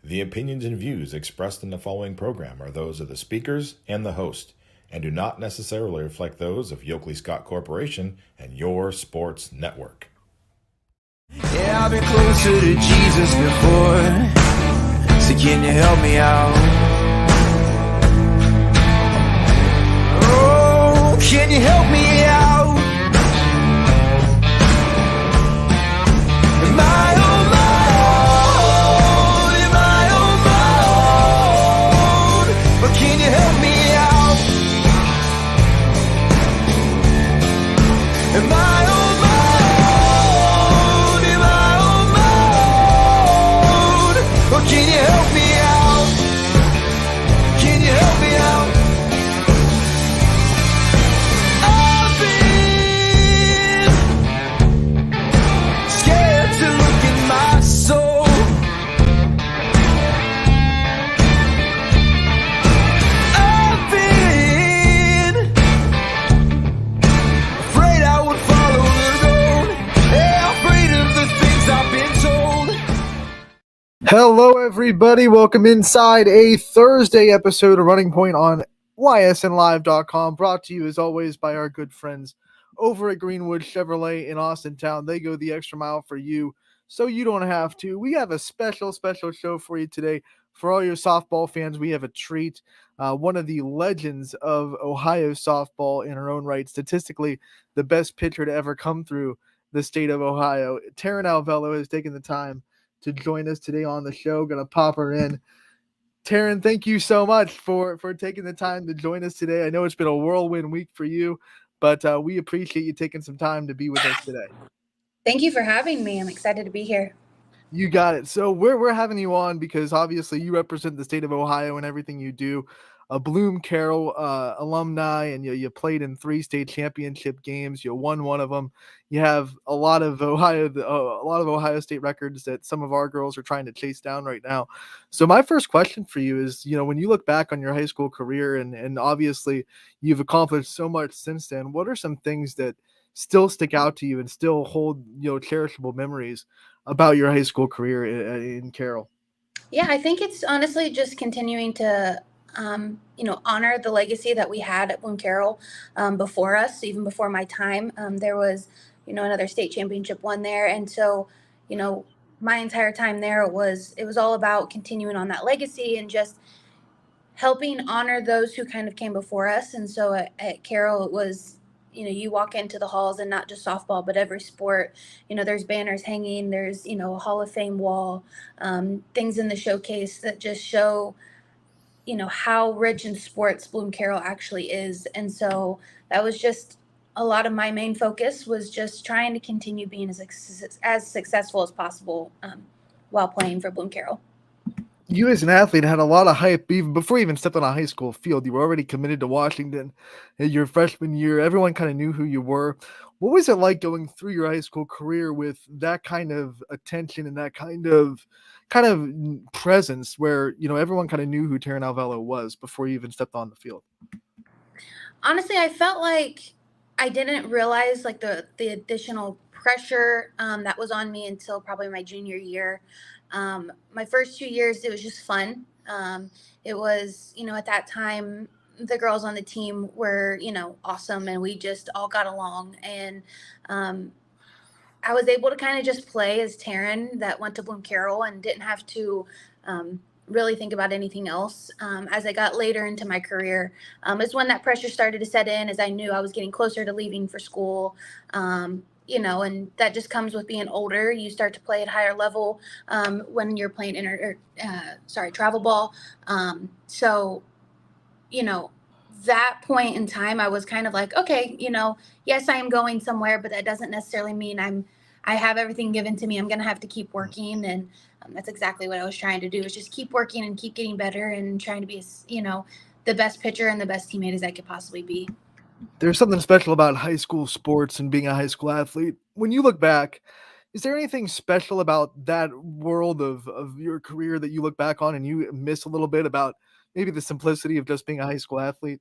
The opinions and views expressed in the following program are those of the speakers and the host, and do not necessarily reflect those of Yoakley Scott Corporation and your sports network. Yeah, I've been closer to Jesus before, so can you help me out? Oh, can you help me out? Am I on my own? Am I on my own? But can you help me out? Am I on my own? Am I on my own? Or can you help me out? Can you help me out? I've been scared to look in my soul. I've been afraid I would follow the road. Yeah, afraid of the things I've been told. Hello, everybody. Welcome inside a Thursday episode of Running Point on ysnlive.com, brought to you as always by our good friends over at Greenwood Chevrolet in Austin Town. They go the extra mile for you, so you don't have to. We have a special show for you today. For all your softball fans, we have a treat. One of the legends of Ohio softball in her own right, statistically the best pitcher to ever come through the state of Ohio. Taryn Alvello has taken the time to join us today on the show. Gonna pop her in. Taryn, thank you so much for taking the time to join us today. I know it's been a whirlwind week for you, but we appreciate you taking some time to be with us today. Thank you for having me. I'm excited to be here. You got it. So we're having you on because obviously you represent the state of Ohio and everything you do. A Bloom Carroll alumni, and you played in 3 state championship games. You won one of them. You have a lot of Ohio State records that some of our girls are trying to chase down right now. So my first question for you is, when you look back on your high school career, and obviously you've accomplished so much since then, what are some things that still stick out to you and still hold cherishable memories about your high school career in Carroll? Yeah, I think it's honestly just continuing to honor the legacy that we had at Bloom Carroll before us, even before my time. There was, another state championship won there. And so, my entire time there, it was all about continuing on that legacy and just helping honor those who kind of came before us. And so at Carroll, it was, you walk into the halls and not just softball, but every sport, there's banners hanging, there's, a Hall of Fame wall, things in the showcase that just show, how rich in sports Bloom Carroll actually is. And so that was just a lot of my main focus, was just trying to continue being as successful as possible while playing for Bloom Carroll. You as an athlete had a lot of hype even before you even stepped on a high school field. You were already committed to Washington your freshman year. Everyone kind of knew who you were. What was it like going through your high school career with that kind of attention and that kind of presence where, everyone kind of knew who Taryn Alvello was before you even stepped on the field? Honestly, I felt like I didn't realize like the additional pressure that was on me until probably my junior year. My first 2 years, it was just fun. It was, at that time, the girls on the team were, awesome, and we just all got along. And I was able to kind of just play as Taryn that went to Bloom Carroll and didn't have to really think about anything else. As I got later into my career, is when that pressure started to set in, as I knew I was getting closer to leaving for school. And that just comes with being older. You start to play at higher level when you're playing travel ball. So, that point in time, I was kind of like, okay, yes, I am going somewhere, but that doesn't necessarily mean I have everything given to me. I'm going to have to keep working. And that's exactly what I was trying to do, is just keep working and keep getting better and trying to be, the best pitcher and the best teammate as I could possibly be. There's something special about high school sports and being a high school athlete. When you look back, is there anything special about that world of your career that you look back on and you miss a little bit about maybe the simplicity of just being a high school athlete?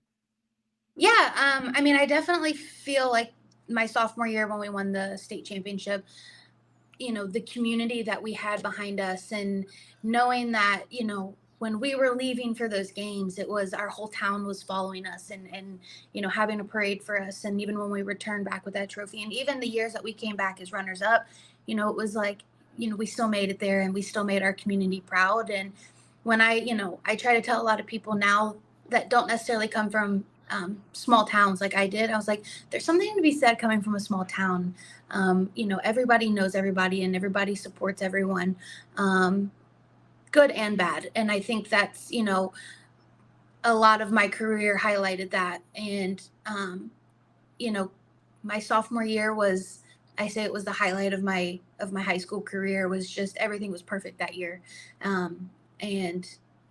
Yeah. I definitely feel like my sophomore year when we won the state championship, the community that we had behind us, and knowing that, when we were leaving for those games, it was our whole town was following us, and having a parade for us. And even when we returned back with that trophy, and even the years that we came back as runners up, it was like, we still made it there, and we still made our community proud. And when I try to tell a lot of people now that don't necessarily come from small towns like I did, I was like, there's something to be said coming from a small town. Everybody knows everybody, and everybody supports everyone, good and bad. And I think that's, a lot of my career highlighted that. And, you know, my sophomore year was, I say it was the highlight of my high school career. Was just everything was perfect that year. And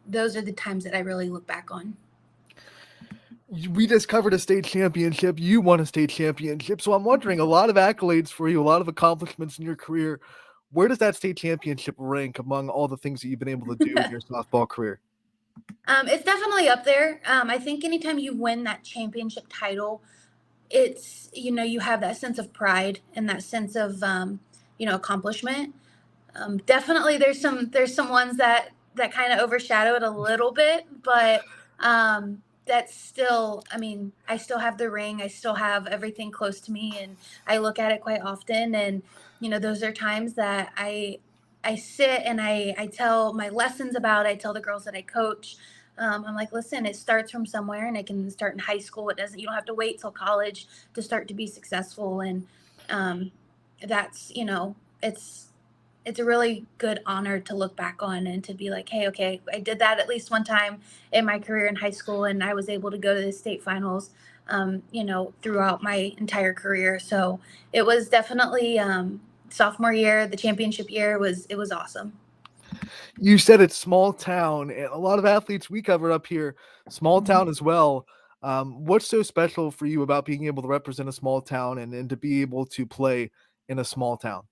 those are the times that I really look back on. We just covered a state championship. You won a state championship. So I'm wondering, a lot of accolades for you, a lot of accomplishments in your career. Where does that state championship rank among all the things that you've been able to do in your softball career? It's definitely up there. I think anytime you win that championship title, it's, you have that sense of pride and that sense of, accomplishment. Definitely there's some ones that kind of overshadow it a little bit, but that's still, I mean, I still have the ring, I still have everything close to me, and I look at it quite often. And those are times that I sit and I tell my lessons about, I tell the girls that I coach, I'm like, listen, it starts from somewhere, and it can start in high school. You don't have to wait till college to start to be successful. And um, that's, it's a really good honor to look back on and to be like, hey, okay, I did that at least one time in my career in high school, and I was able to go to the state finals, throughout my entire career. So it was definitely, sophomore year, the championship year, it was awesome. You said it's small town, and a lot of athletes we cover up here, small town as well. What's so special for you about being able to represent a small town and to be able to play in a small town?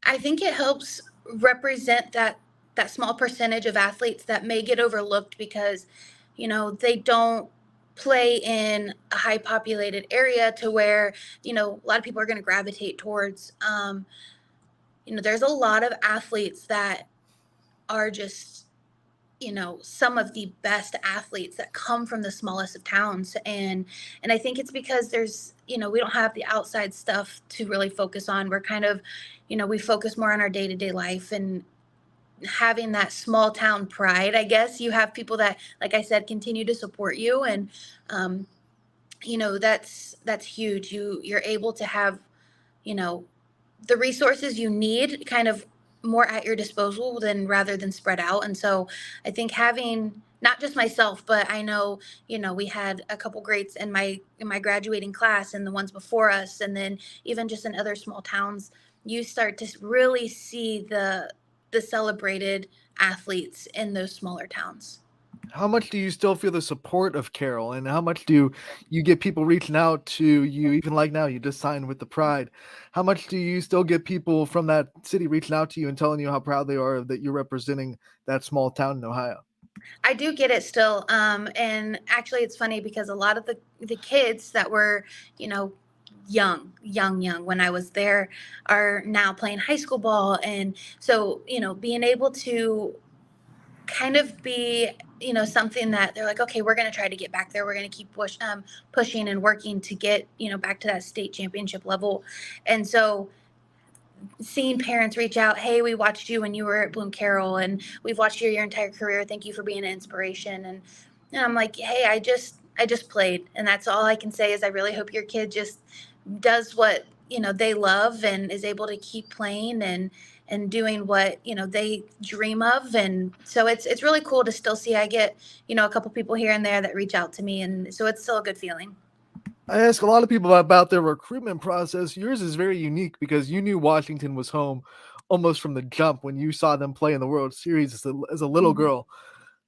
I think it helps represent that small percentage of athletes that may get overlooked because, they don't play in a high populated area to where, a lot of people are going to gravitate towards. There's a lot of athletes that are just, some of the best athletes that come from the smallest of towns. And I think it's because there's, we don't have the outside stuff to really focus on. We're kind of, we focus more on our day-to-day life, and having that small town pride, I guess. You have people that, like I said, continue to support you. And um, that's huge. You're able to have, you know the resources you need kind of more at your disposal than rather than spread out. And so I think having not just myself, but I know, we had a couple greats in my graduating class, and the ones before us, and then even just in other small towns, you start to really see the celebrated athletes in those smaller towns. How much do you still feel the support of Carol, and how much do you get people reaching out to you? Even like now, you just signed with the Pride. How much do you still get people from that city reaching out to you and telling you how proud they are that you're representing that small town in Ohio? I do get it still. And actually, it's funny because a lot of the kids that were, young when I was there are now playing high school ball. And so, being able to kind of be, something that they're like, okay, we're going to try to get back there. We're going to keep pushing and working to get, back to that state championship level. And so, seeing parents reach out, hey, we watched you when you were at Bloom Carroll, and we've watched you your entire career, thank you for being an inspiration. And I'm like, hey, I just played, and that's all I can say is I really hope your kid just does what they love, and is able to keep playing and doing what they dream of. And so it's really cool to still see I get a couple people here and there that reach out to me, and so it's still a good feeling. I ask a lot of people about their recruitment process. Yours is very unique because you knew Washington was home almost from the jump when you saw them play in the World Series as a little Mhm. girl.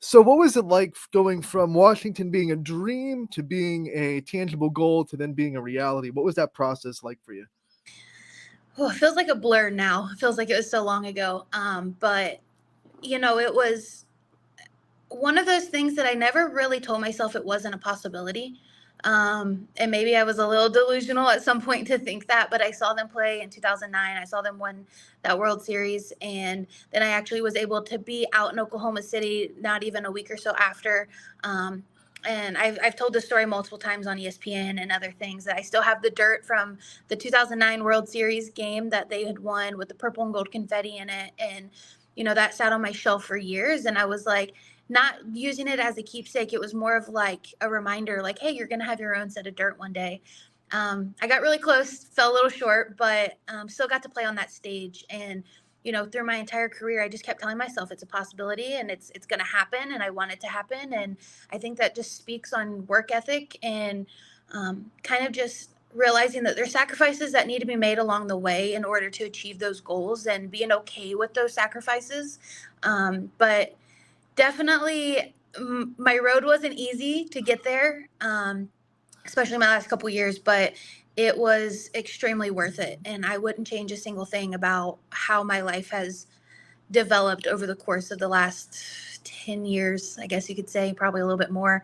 So, what was it like going from Washington being a dream to being a tangible goal to then being a reality? What was that process like for you? Oh, it feels like a blur now. It feels like it was so long ago. But it was one of those things that I never really told myself it wasn't a possibility. And maybe I was a little delusional at some point to think that, but I saw them play in 2009. I saw them win that World Series. And then I actually was able to be out in Oklahoma City not even a week or so after. And I've told this story multiple times on ESPN and other things, that I still have the dirt from the 2009 World Series game that they had won with the purple and gold confetti in it. And, that sat on my shelf for years. And I was like, not using it as a keepsake. It was more of like a reminder, like, hey, you're going to have your own set of dirt one day. I got really close, fell a little short, but still got to play on that stage. And, through my entire career, I just kept telling myself it's a possibility and it's going to happen, and I want it to happen. And I think that just speaks on work ethic and kind of just realizing that there's sacrifices that need to be made along the way in order to achieve those goals, and being okay with those sacrifices. But definitely, my road wasn't easy to get there, especially my last couple years, but it was extremely worth it. And I wouldn't change a single thing about how my life has developed over the course of the last 10 years, I guess you could say, probably a little bit more.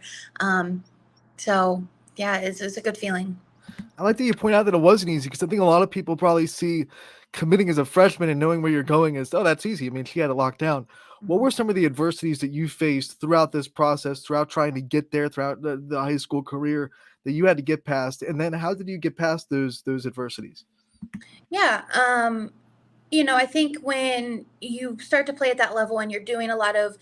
So, yeah, it's a good feeling. I like that you point out that it wasn't easy, because I think a lot of people probably see committing as a freshman and knowing where you're going as, oh, that's easy. I mean, she had it locked down. What were some of the adversities that you faced throughout this process, throughout trying to get there, throughout the high school career that you had to get past? And then how did you get past those adversities? Yeah. I think when you start to play at that level and you're doing a lot of,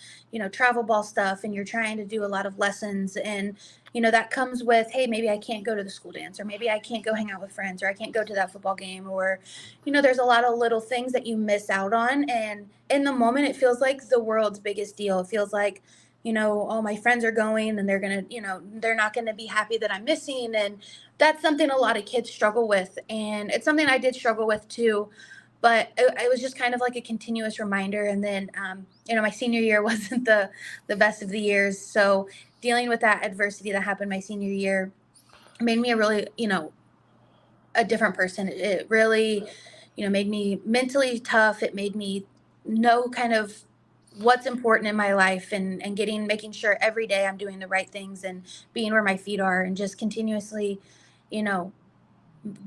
travel ball stuff, and you're trying to do a lot of lessons, and, that comes with, hey, maybe I can't go to the school dance, or maybe I can't go hang out with friends, or I can't go to that football game, or, there's a lot of little things that you miss out on. And in the moment, it feels like the world's biggest deal. It feels like, oh, my friends are going and they're going to, they're not going to be happy that I'm missing. And that's something a lot of kids struggle with. And it's something I did struggle with too, but it was just kind of like a continuous reminder. And then, my senior year wasn't the best of the years. So dealing with that adversity that happened my senior year made me a really, a different person. It really, made me mentally tough. It made me know kind of what's important in my life, and making sure every day I'm doing the right things and being where my feet are, and just continuously, you know,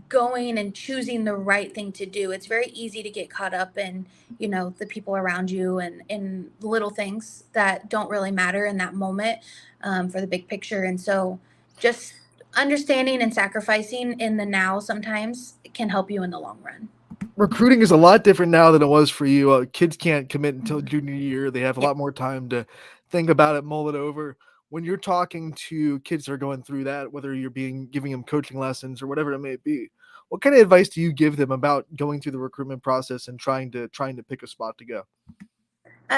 going and choosing the right thing to do. It's very easy to get caught up in, the people around you, and in little things that don't really matter in that moment, for the big picture. And so just understanding and sacrificing in the now sometimes can help you in the long run. Recruiting is a lot different now than it was for you. Kids can't commit until junior year. They have a Yeah. lot more time to think about it, mull it over. When you're talking to kids that are going through that, whether you're giving them coaching lessons or whatever it may be, what kind of advice do you give them about going through the recruitment process and trying to pick a spot to go?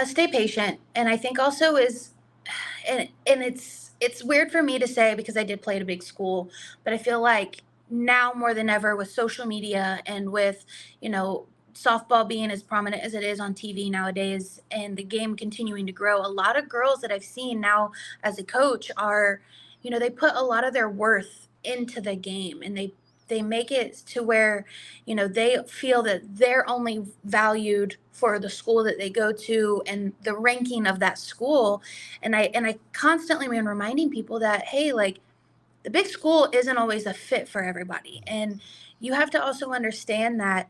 Stay patient. And I think also is, and it's weird for me to say because I did play at a big school, but I feel like now more than ever, with social media and with, you know, softball being as prominent as it is on TV nowadays, and the game continuing to grow, a lot of girls that I've seen now as a coach are, they put a lot of their worth into the game, and they make it to where, they feel that they're only valued for the school that they go to and the ranking of that school. And I constantly am reminding people that, hey, like, the big school isn't always a fit for everybody. And you have to also understand that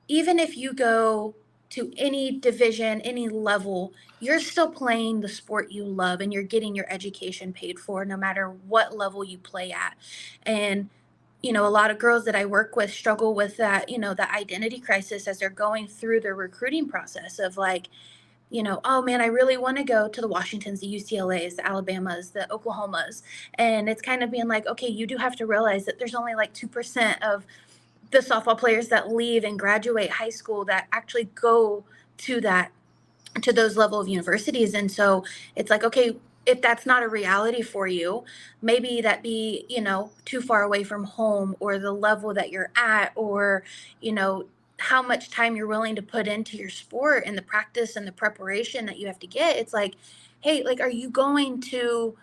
even if you go to any division, any level, you're still playing the sport you love, and you're getting your education paid for no matter what level you play at. And a lot of girls that I work with struggle with that, the identity crisis as they're going through their recruiting process of like, oh man, I really want to go to the Washingtons, the UCLAs, the Alabamas, the Oklahomas. And it's kind of being like, okay, you do have to realize that there's only like 2% of the softball players that leave and graduate high school that actually go to those level of universities. And so it's like, okay, if that's not a reality for you, maybe that be, too far away from home, or the level that you're at, or, how much time you're willing to put into your sport and the practice and the preparation that you have to get. It's like, hey, like, are you going to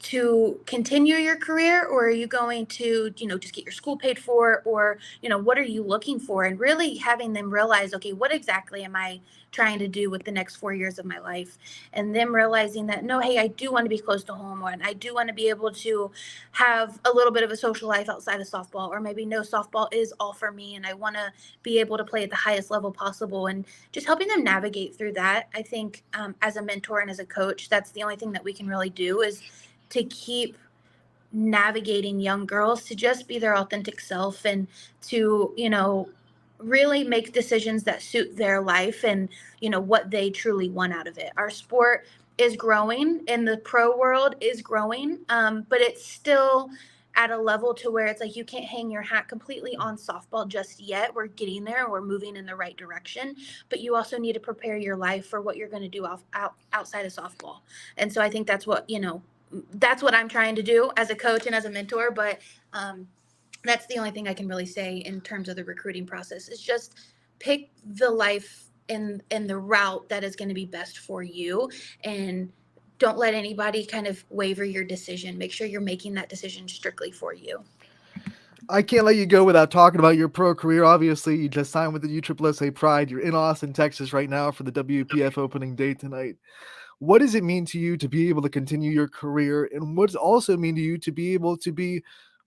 to continue your career, or are you going to, just get your school paid for, or, what are you looking for? And really having them realize, okay, what exactly am I trying to do with the next 4 years of my life? And them realizing that, no, hey, I do want to be close to home, and I do want to be able to have a little bit of a social life outside of softball, or maybe no, softball is all for me and I want to be able to play at the highest level possible. And just helping them navigate through that, I think, as a mentor and as a coach, that's the only thing that we can really do, is to keep navigating young girls to just be their authentic self, and to, really make decisions that suit their life, and, what they truly want out of it. Our sport is growing and the pro world is growing, but it's still at a level to where it's like you can't hang your hat completely on softball just yet. We're getting there, we're moving in the right direction, but you also need to prepare your life for what you're going to do outside of softball. And so I think that's what I'm trying to do as a coach and as a mentor. But that's the only thing I can really say in terms of the recruiting process, is just pick the life and the route that is going to be best for you, and don't let anybody kind of waver your decision. Make sure you're making that decision strictly for you. I can't let you go without talking about your pro career. Obviously, you just signed with the USSSA Pride. You're in Austin, Texas right now for the WPF opening day tonight. What does it mean to you to be able to continue your career? And what does it also mean to you to be able to be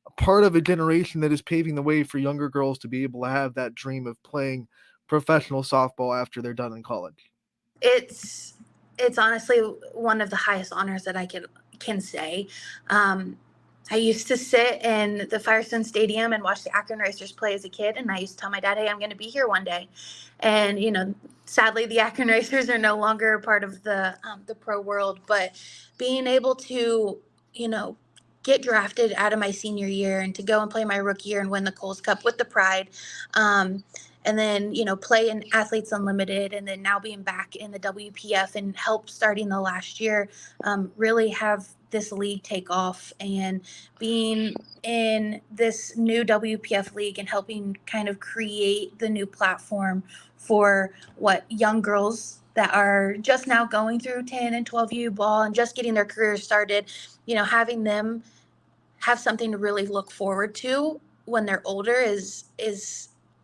a part of a generation that is paving the way for younger girls to be able to have that dream of playing professional softball after they're done in college? It's honestly one of the highest honors that I can say. I used to sit in the Firestone Stadium and watch the Akron Racers play as a kid, and I used to tell my dad, "Hey, I'm going to be here one day." And sadly, the Akron Racers are no longer part of the pro world. But being able to, you know, get drafted out of my senior year and to go and play my rookie year and win the Coles Cup with the Pride, and then play in Athletes Unlimited, and then now being back in the WPF and help starting the last year, really have this league take off, and being in this new WPF league and helping kind of create the new platform for what young girls that are just now going through 10 and 12U ball and just getting their careers started, having them have something to really look forward to when they're older is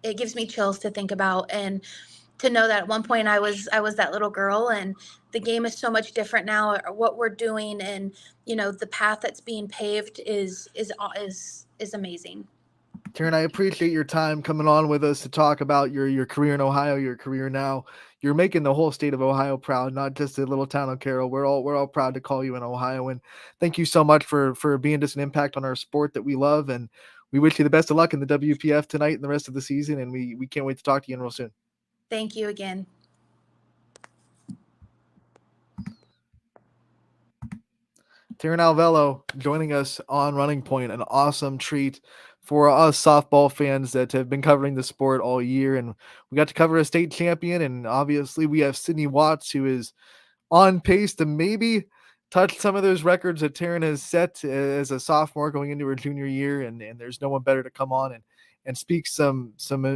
it gives me chills to think about, and to know that at one point I was that little girl, and the game is so much different now. What we're doing, and the path that's being paved is amazing. Taryn, I appreciate your time coming on with us to talk about your career in Ohio, your career now. You're making the whole state of Ohio proud, not just the little town of Carroll. We're all proud to call you an Ohioan. Thank you so much for being just an impact on our sport that we love, and we wish you the best of luck in the WPF tonight and the rest of the season. And we can't wait to talk to you real soon. Thank you again. Taryn Alvello joining us on Running Point, an awesome treat for us softball fans that have been covering the sport all year. And we got to cover a state champion, and obviously we have Sydney Watts, who is on pace to maybe touch some of those records that Taryn has set as a sophomore going into her junior year. And there's no one better to come on and speak some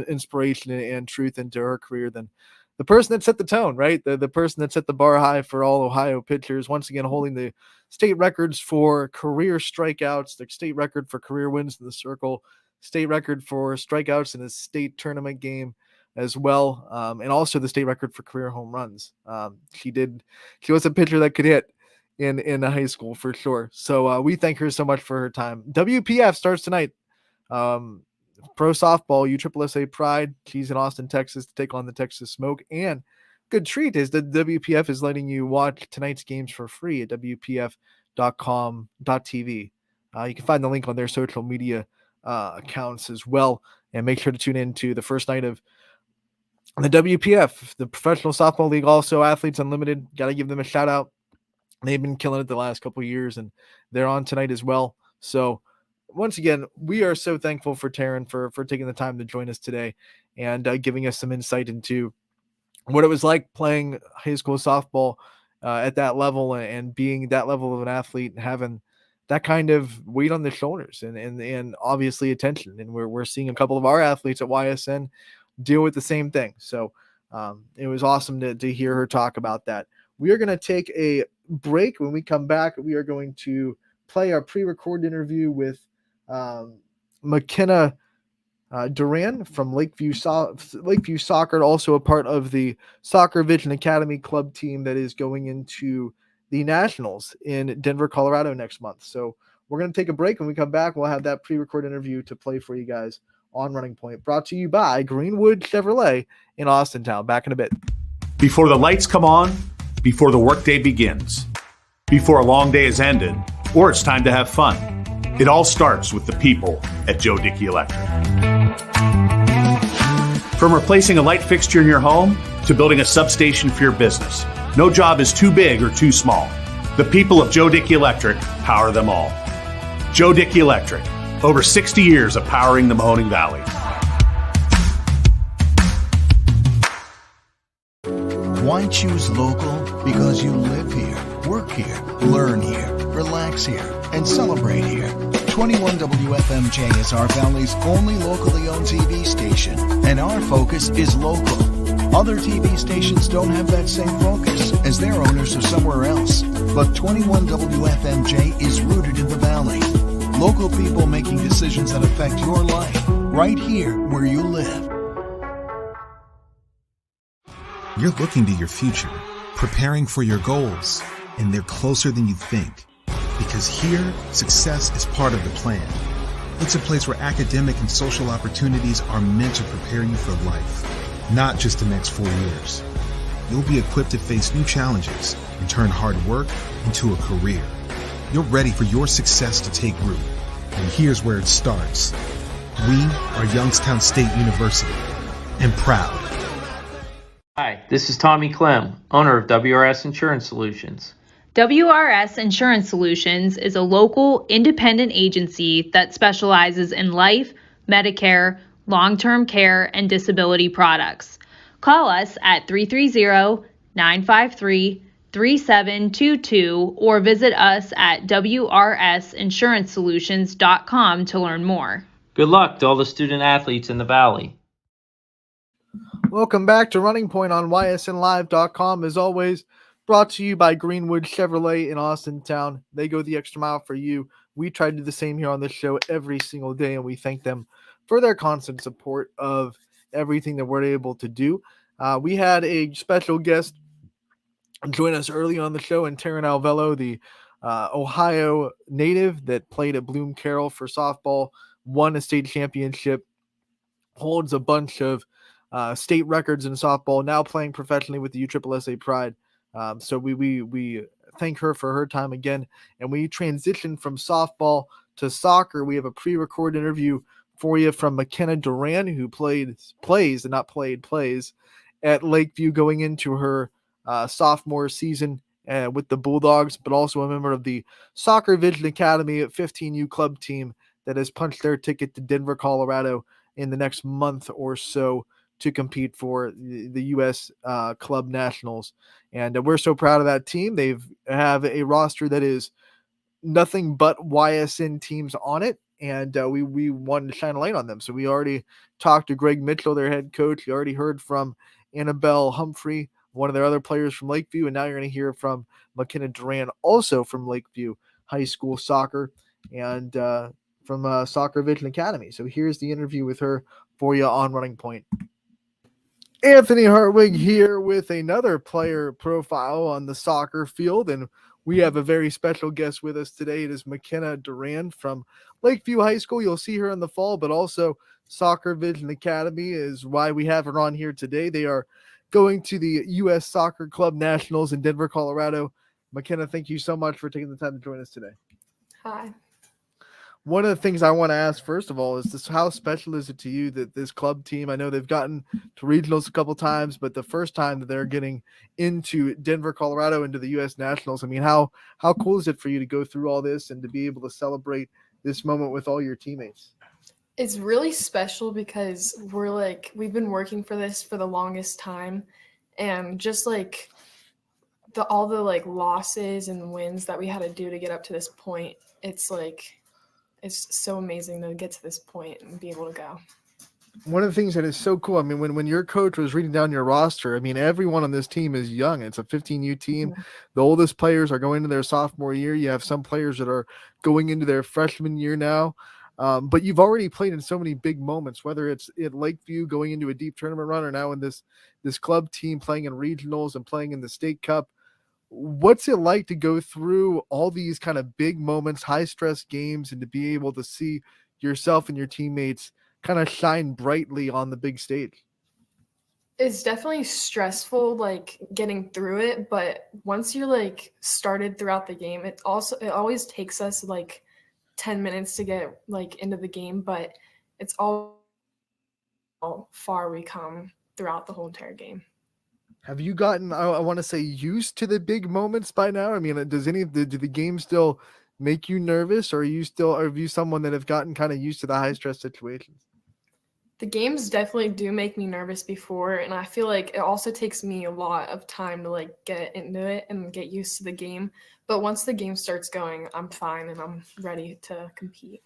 inspiration and truth into her career than the person that set the tone, right? The person that set the bar high for all Ohio pitchers, once again holding the state records for career strikeouts, the state record for career wins in the circle, state record for strikeouts in a state tournament game as well, and also the state record for career home runs. She was a pitcher that could hit in high school for sure. So we thank her so much for her time. WPF starts tonight. Pro softball, USSSA Pride. She's in Austin, Texas to take on the Texas Smoke. And good treat is that WPF is letting you watch tonight's games for free at WPF.com.tv. You can find the link on their social media accounts as well. And make sure to tune in to the first night of the WPF, the Professional Softball League, also Athletes Unlimited. Got to give them a shout out. They've been killing it the last couple of years, and they're on tonight as well. So once again, we are so thankful for Taryn for taking the time to join us today and giving us some insight into what it was like playing high school softball at that level, and being that level of an athlete and having that kind of weight on the shoulders and obviously attention. And we're seeing a couple of our athletes at YSN deal with the same thing. So it was awesome to hear her talk about that. We are going to take a break. When we come back, we are going to play our pre-recorded interview with McKenna Duran from Lakeview Soccer, also a part of the Soccer Vision Academy club team that is going into the Nationals in Denver, Colorado next month. So we're going to take a break. When we come back, we'll have that pre-recorded interview to play for you guys on Running Point, brought to you by Greenwood Chevrolet in Austintown. Back in a bit. Before the lights come on, before the workday begins, before a long day is ended, or it's time to have fun, it all starts with the people at Joe Dickey Electric. From replacing a light fixture in your home to building a substation for your business, no job is too big or too small. The people of Joe Dickey Electric power them all. Joe Dickey Electric, over 60 years of powering the Mahoning Valley. Why choose local? Because you live here, work here, learn here, relax here, and celebrate here. 21 WFMJ is our Valley's only locally owned TV station, and our focus is local. Other TV stations don't have that same focus, as their owners are somewhere else. But 21 WFMJ is rooted in the Valley. Local people making decisions that affect your life, right here where you live. You're looking to your future, preparing for your goals, and they're closer than you think. Because here, success is part of the plan. It's a place where academic and social opportunities are meant to prepare you for life, not just the next 4 years. You'll be equipped to face new challenges and turn hard work into a career. You're ready for your success to take root. And here's where it starts. We are Youngstown State University, and proud. Hi, this is Tommy Clem, owner of WRS Insurance Solutions. WRS Insurance Solutions is a local independent agency that specializes in life, Medicare, long-term care, and disability products. Call us at 330-953-3722 or visit us at wrsinsuranceSolutions.com to learn more. Good luck to all the student athletes in the Valley. Welcome back to Running Point on ysnlive.com. As always, brought to you by Greenwood Chevrolet in Austintown. They go the extra mile for you. We try to do the same here on this show every single day, and we thank them for their constant support of everything that we're able to do. We had a special guest join us early on the show, in Taryn Alvello, the Ohio native that played at Bloom Carroll for softball, won a state championship, holds a bunch of state records in softball, now playing professionally with the USSSA Pride. So we thank her for her time again, and we transition from softball to soccer. We have a pre-recorded interview for you from McKenna Duran, who plays at Lakeview going into her sophomore season with the Bulldogs, but also a member of the Soccer Vision Academy at 15U club team that has punched their ticket to Denver, Colorado in the next month or so to compete for the U.S. Club Nationals. And we're so proud of that team. They have a roster that is nothing but YSN teams on it, and we wanted to shine a light on them. So we already talked to Greg Mitchell, their head coach. You already heard from Annabelle Humphrey, one of their other players from Lakeview, and now you're going to hear from McKenna Duran, also from Lakeview High School Soccer, and from Soccer Vision Academy. So here's the interview with her for you on Running Point. Anthony Hartwig here with another player profile on the soccer field, and we have a very special guest with us today. It is McKenna Duran from Lakeview High School. You'll see her in the fall, but also Soccer Vision Academy is why we have her on here today. They are going to the U.S. Soccer Club Nationals in Denver, Colorado. McKenna, thank you so much for taking the time to join us today. Hi. One of the things I want to ask, first of all, is this: how special is it to you that this club team, I know they've gotten to regionals a couple times, but the first time that they're getting into Denver, Colorado, into the U.S. Nationals, I mean, how cool is it for you to go through all this and to be able to celebrate this moment with all your teammates? It's really special because we've been working for this for the longest time, and just all the losses and wins that we had to do to get up to this point, it's so amazing to get to this point and be able to go. One of the things that is so cool, I mean, when your coach was reading down your roster, I mean, everyone on this team is young. It's a 15U team. Yeah. The oldest players are going into their sophomore year. You have some players that are going into their freshman year now. But you've already played in so many big moments, whether it's at Lakeview going into a deep tournament run or now in this club team playing in regionals and playing in the state cup. What's it like to go through all these kind of big moments, high stress games, and to be able to see yourself and your teammates kind of shine brightly on the big stage? It's definitely stressful, like getting through it, but once you're like started throughout the game, it always takes us like 10 minutes to get like into the game, but it's all how far we come throughout the whole entire game. Have you gotten, I want to say, used to the big moments by now? I mean, does do the games still make you nervous, or are you someone that have gotten kind of used to the high stress situations? The games definitely do make me nervous before, and I feel like it also takes me a lot of time to like get into it and get used to the game. But once the game starts going, I'm fine and I'm ready to compete.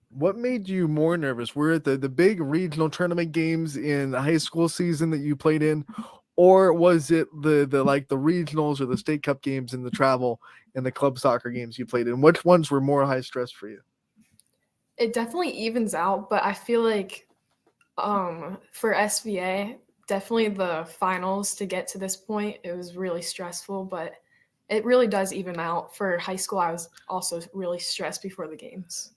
What made you more nervous? Were it the big regional tournament games in the high school season that you played in, or was it the like the regionals or the state cup games and the travel and the club soccer games you played in? Which ones were more high stress for you? It definitely evens out, but I feel like for SVA, definitely the finals to get to this point, it was really stressful, but it really does even out. For high school, I was also really stressed before the games.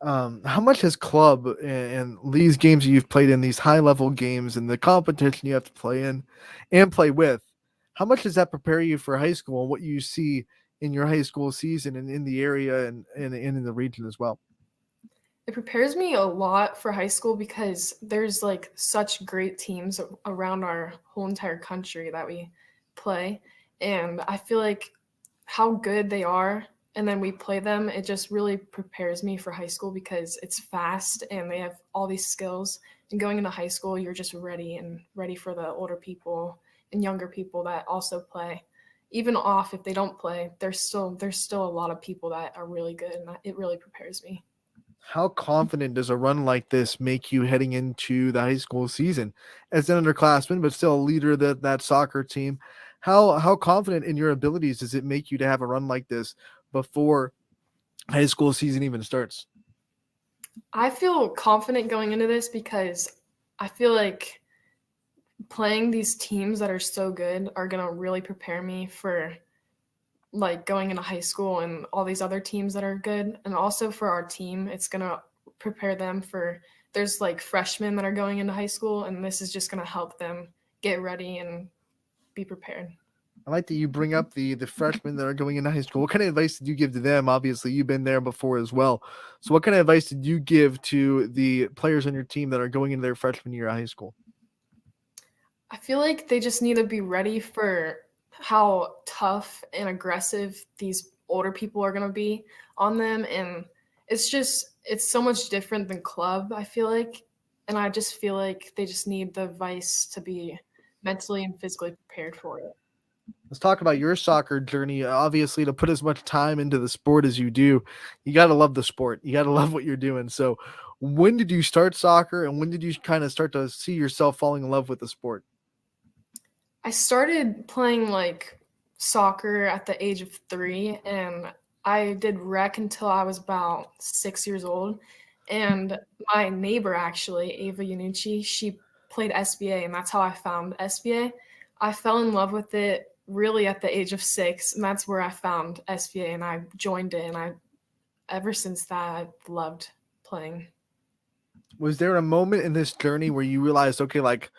How much has club and these games that you've played in, these high level games and the competition you have to play in and play with, how much does that prepare you for high school and what you see in your high school season and in the area and in the region as well? It prepares me a lot for high school because there's like such great teams around our whole entire country that we play. And I feel like how good they are and then we play them, it just really prepares me for high school because it's fast and they have all these skills. And going into high school, you're just ready and ready for the older people and younger people that also play. Even off if they don't play, there's still a lot of people that are really good and it really prepares me. How confident does a run like this make you heading into the high school season as an underclassman, but still a leader of that soccer team? How confident in your abilities does it make you to have a run like this before high school season even starts? I feel confident going into this because I feel like playing these teams that are so good are going to really prepare me for like going into high school and all these other teams that are good. And also for our team, it's going to prepare them for there's like freshmen that are going into high school and this is just going to help them get ready and be prepared. I like that you bring up the freshmen that are going into high school. What kind of advice did you give to them? Obviously, you've been there before as well. So what kind of advice did you give to the players on your team that are going into their freshman year of high school? I feel like they just need to be ready for how tough and aggressive these older people are going to be on them. And it's so much different than club, I feel like. And I just feel like they just need the advice to be mentally and physically prepared for it. Let's talk about your soccer journey. Obviously, to put as much time into the sport as you do, you got to love the sport. You got to love what you're doing. So, when did you start soccer and when did you kind of start to see yourself falling in love with the sport? I started playing like soccer at the age of 3 and I did rec until I was about 6 years old. And my neighbor actually, Ava Yanucci, she played SBA and that's how I found SBA. I fell in love with it really at the age of 6 and that's where I found SBA and I joined it and I ever since that I've loved playing. Was there a moment in this journey where you realized, okay, like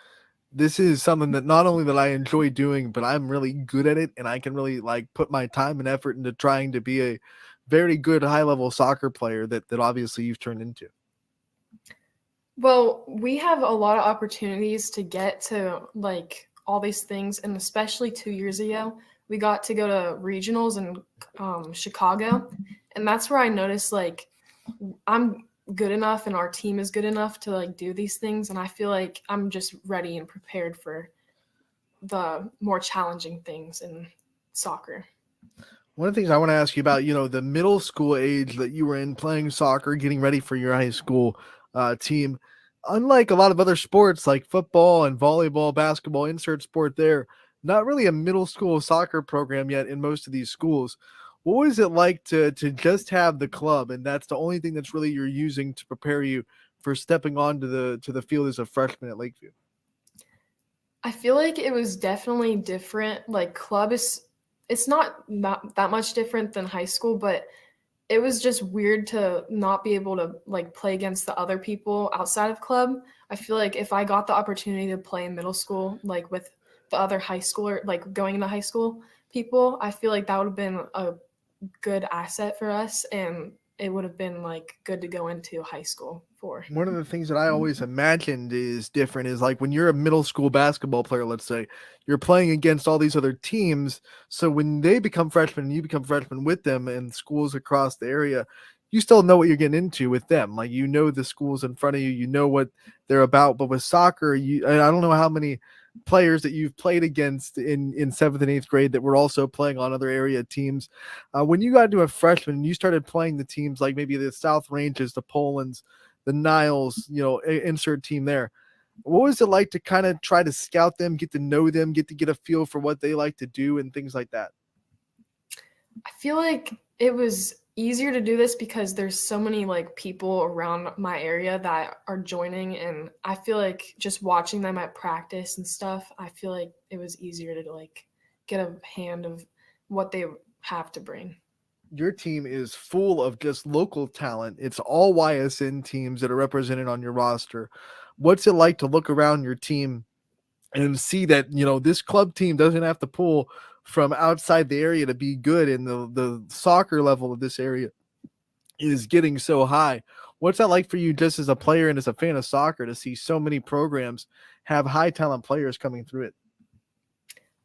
this is something that not only that I enjoy doing, but I'm really good at it and I can really like put my time and effort into trying to be a very good high level soccer player that obviously you've turned into? Well, we have a lot of opportunities to get to like all these things, and especially 2 years ago, we got to go to regionals in Chicago, and that's where I noticed like I'm good enough and our team is good enough to like do these things, and I feel like I'm just ready and prepared for the more challenging things in soccer. One of the things I want to ask you about, the middle school age that you were in playing soccer, getting ready for your high school team. unlike a lot of other sports like football and volleyball, basketball, insert sport there, not really a middle school soccer program yet in most of these schools. What was it like to just have the club, and that's the only thing that's really you're using to prepare you for stepping onto the field as a freshman at Lakeview? I feel like it was definitely different. Like club is it's not that much different than high school, but it was just weird to not be able to like play against the other people outside of club. I feel like if I got the opportunity to play in middle school, like with the other high schooler, like going into high school people, I feel like that would have been a good asset for us, and it would have been like good to go into high school for. One of the things that I always imagined is different is like when you're a middle school basketball player, let's say, you're playing against all these other teams. So when they become freshmen and you become freshmen with them and schools across the area, you still know what you're getting into with them. Like, you know, the schools in front of you, you know what they're about. But with soccer, and I don't know how many players that you've played against in seventh and eighth grade that were also playing on other area teams. When you got into a freshman and you started playing the teams like maybe the South Ranges, the Polands, the Niles, insert team there. What was it like to kind of try to scout them, get to know them, get a feel for what they like to do and things like that? I feel like it was easier to do this because there's so many like people around my area that are joining, and I feel like just watching them at practice and stuff, I feel like it was easier to like get a hand of what they have to bring. Your team is full of just local talent. It's all YSN teams that are represented on your roster. What's it like to look around your team and see that, this club team doesn't have to pull from outside the area to be good, and the soccer level of this area is getting so high? What's that like for you just as a player and as a fan of soccer to see so many programs have high talent players coming through it?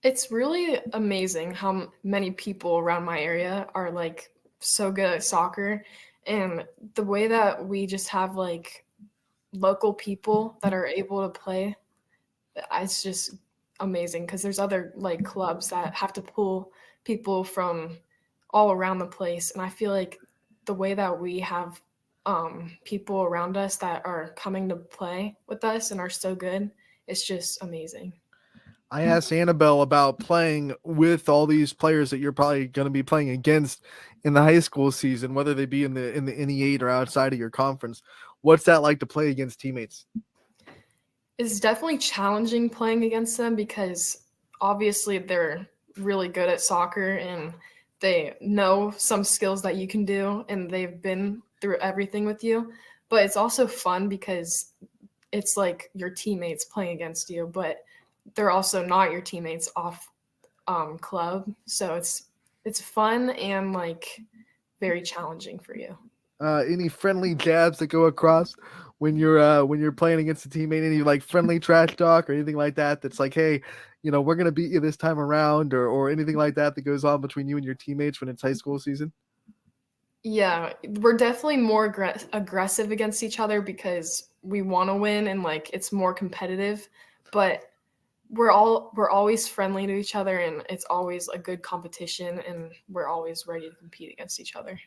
It's really amazing how many people around my area are like so good at soccer, and the way that we just have like local people that are able to play, it's just amazing because there's other like clubs that have to pull people from all around the place, and I feel like the way that we have people around us that are coming to play with us and are so good, it's just amazing. I asked Annabelle about playing with all these players that you're probably going to be playing against in the high school season, whether they be in the NE8 or outside of your conference. What's that like to play against teammates? It's definitely challenging playing against them because obviously they're really good at soccer and they know some skills that you can do and they've been through everything with you. But it's also fun because it's like your teammates playing against you, but they're also not your teammates off club. So it's fun and like very challenging for you. Any friendly jabs that go across when you're playing against a teammate? Any like friendly trash talk or anything like that? That's like, hey, we're gonna beat you this time around, or anything like that that goes on between you and your teammates when it's high school season? Yeah, we're definitely more aggressive against each other because we want to win and like it's more competitive, but we're always friendly to each other and it's always a good competition and we're always ready to compete against each other.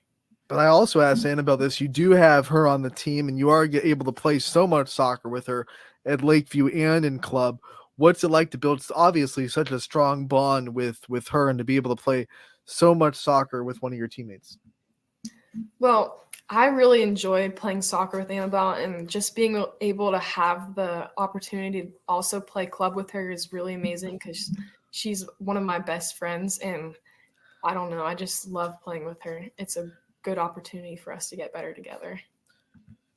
But I also asked Annabelle this. You do have her on the team, and you are able to play so much soccer with her at Lakeview and in club. What's it like to build obviously such a strong bond with her and to be able to play so much soccer with one of your teammates? Well, I really enjoyed playing soccer with Annabelle, and just being able to have the opportunity to also play club with her is really amazing because she's one of my best friends, and I don't know, I just love playing with her. It's a good opportunity for us to get better together.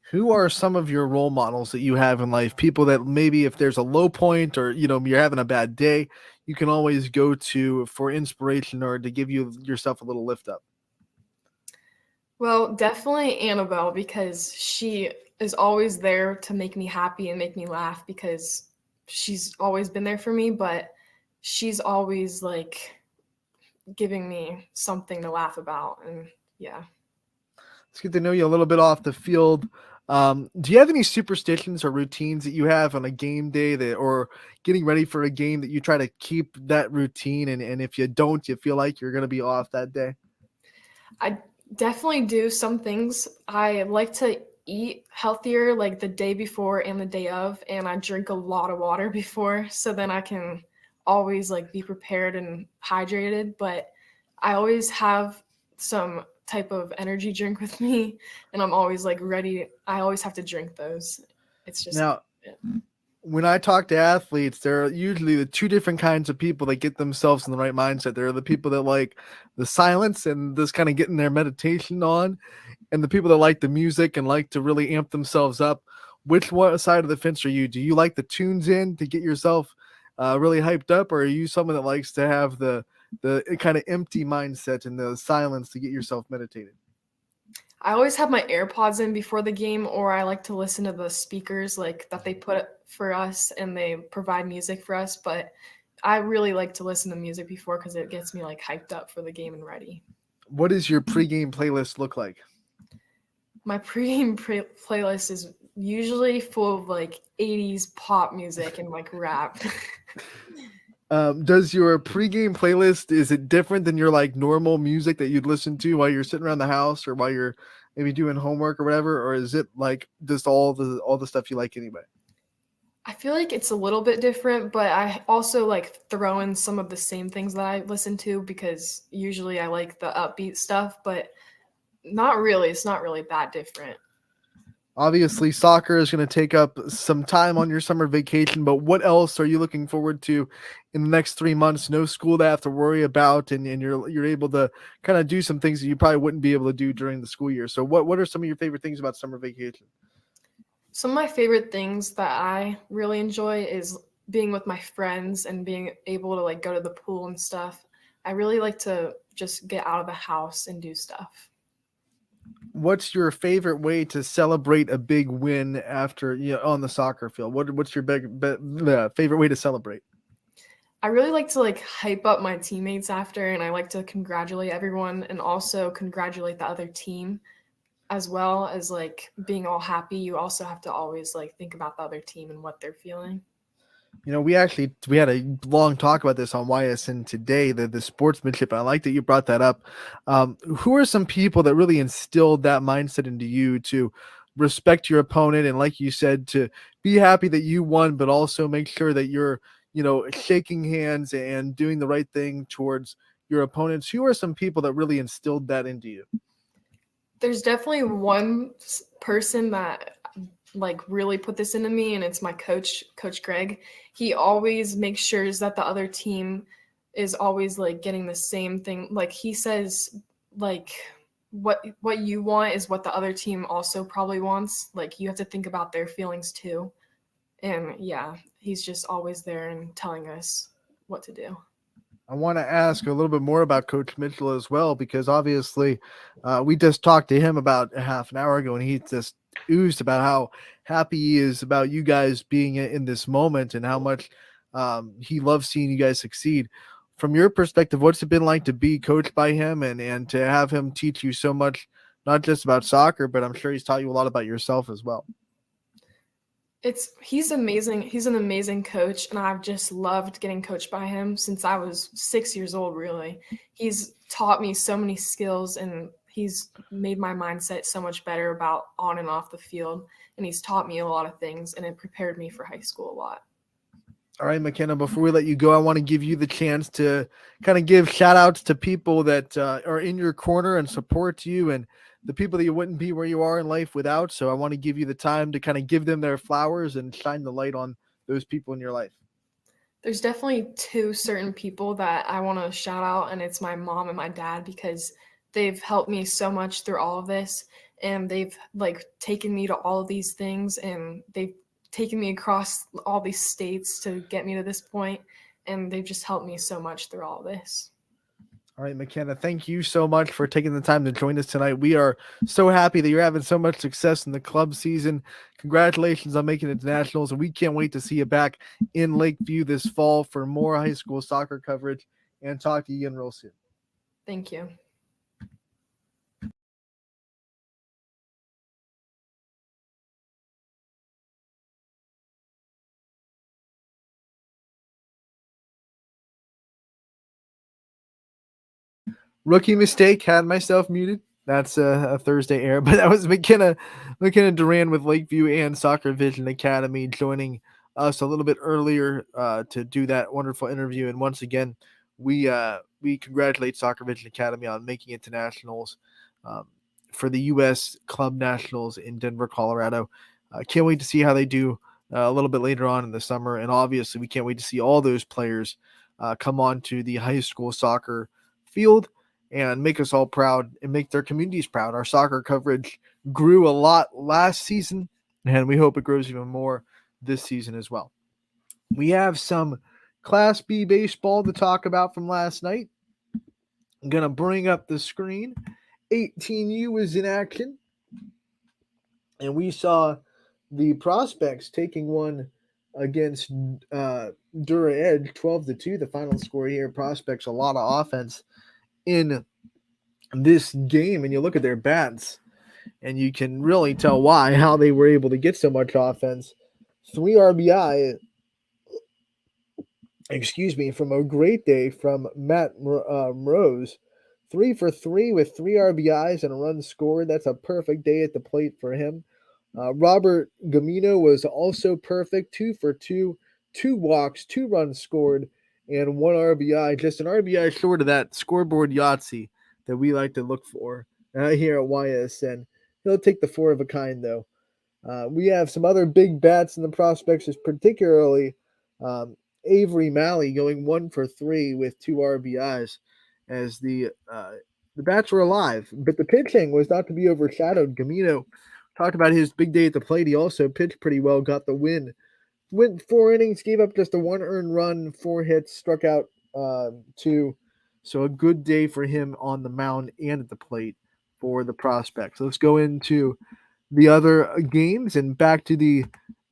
Who are some of your role models that you have in life? People that maybe if there's a low point or you're having a bad day, you can always go to for inspiration or to give yourself a little lift up. Well, definitely Annabelle because she is always there to make me happy and make me laugh because she's always been there for me, but she's always like giving me something to laugh about. And yeah. Let's get to know you a little bit off the field. Do you have any superstitions or routines that you have on a game day or getting ready for a game that you try to keep that routine? And if you don't, you feel like you're going to be off that day? I definitely do some things. I like to eat healthier like the day before and the day of, and I drink a lot of water before, so then I can always like be prepared and hydrated. But I always have some type of energy drink with me, and I'm always like ready. I always have to drink those. It's just Now, yeah. when I talk to athletes, there are usually the two different kinds of people that get themselves in the right mindset. There are the people that like the silence and just kind of getting their meditation on, and the people that like the music and like to really amp themselves up. Which one side of the fence are you? Do you like the tunes in to get yourself really hyped up, or are you someone that likes to have the kind of empty mindset and the silence to get yourself meditated? I always have my AirPods in before the game, or I like to listen to the speakers like that they put for us and they provide music for us. But I really like to listen to music before because it gets me like hyped up for the game and ready. What does your pregame playlist look like? My pregame playlist is usually full of like 80s pop music and like rap. Does your pregame playlist, is it different than your like normal music that you'd listen to while you're sitting around the house or while you're maybe doing homework or whatever, or is it like just all the stuff you like anyway? I feel like it's a little bit different, but I also like throw in some of the same things that I listen to because usually I like the upbeat stuff, but not really. It's not really that different. Obviously, soccer is going to take up some time on your summer vacation, but what else are you looking forward to in the next 3 months? No school to have to worry about, and you're able to kind of do some things that you probably wouldn't be able to do during the school year. So what are some of your favorite things about summer vacation? Some of my favorite things that I really enjoy is being with my friends and being able to like go to the pool and stuff. I really like to just get out of the house and do stuff. What's your favorite way to celebrate a big win after on the soccer field? What's your favorite way to celebrate? I really like to like hype up my teammates after, and I like to congratulate everyone and also congratulate the other team, as well as like being all happy. You also have to always like think about the other team and what they're feeling. We had a long talk about this on YSN today, the sportsmanship. I like that you brought that up. Who are some people that really instilled that mindset into you to respect your opponent and, like you said, to be happy that you won, but also make sure that you're shaking hands and doing the right thing towards your opponents? Who are some people that really instilled that into you? There's definitely one person that like really put this into me, and it's my coach Greg. He always makes sure that the other team is always like getting the same thing. Like he says like what you want is what the other team also probably wants. Like you have to think about their feelings too. And yeah, he's just always there and telling us what to do. I want to ask a little bit more about Coach Mitchell as well, because obviously we just talked to him about a half an hour ago, and he just oozed about how happy he is about you guys being in this moment and how much he loves seeing you guys succeed. From your perspective, what's it been like to be coached by him and to have him teach you so much, not just about soccer, but I'm sure he's taught you a lot about yourself as well? He's amazing. He's an amazing coach, and I've just loved getting coached by him since I was 6 years old, really. He's taught me so many skills, and he's made my mindset so much better about on and off the field, and he's taught me a lot of things, and it prepared me for high school a lot. All right, McKenna, before we let you go, I want to give you the chance to kind of give shout outs to people that are in your corner and support you, and the people that you wouldn't be where you are in life without. So I want to give you the time to kind of give them their flowers and shine the light on those people in your life. There's definitely two certain people that I want to shout out, and it's my mom and my dad, because they've helped me so much through all of this, and they've like taken me to all of these things, and they've taken me across all these states to get me to this point, and they've just helped me so much through all this. All right, McKenna, thank you so much for taking the time to join us tonight. We are so happy that you're having so much success in the club season. Congratulations on making it to nationals, and we can't wait to see you back in Lakeview this fall for more high school soccer coverage and talk to you again real soon. Thank you. Rookie mistake, had myself muted. That's a Thursday air, but that was McKenna Duran with Lakeview and Soccer Vision Academy joining us a little bit earlier to do that wonderful interview. And once again, we congratulate Soccer Vision Academy on making it to nationals for the U.S. Club Nationals in Denver, Colorado. Can't wait to see how they do a little bit later on in the summer, and obviously we can't wait to see all those players come on to the high school soccer field and make us all proud and make their communities proud. Our soccer coverage grew a lot last season, and we hope it grows even more this season as well. We have some Class B baseball to talk about from last night. I'm going to bring up the screen. 18U is in action, and we saw the Prospects taking one against Dura Edge, 12-2, the final score here. Prospects, a lot of offense in this game, and you look at their bats and you can really tell how they were able to get so much offense. 3 RBI, from a great day from Matt Rose. 3 for 3 with 3 RBIs and a run scored. That's a perfect day at the plate for him. Robert Gamino was also perfect. 2 for 2, 2 walks, 2 runs scored, and 1 RBI. Just an RBI short of that scoreboard Yahtzee that we like to look for here at YSN. He'll take the 4 of a kind, though. We have some other big bats in the Prospects, particularly Avery Malley going 1 for 3 with 2 RBIs as the bats were alive. But the pitching was not to be overshadowed. Gamino talked about his big day at the plate. He also pitched pretty well, got the win. Went 4 innings, gave up just a 1 earned run, 4 hits, struck out 2. So a good day for him on the mound and at the plate for the Prospects. Let's go into the other games and back to the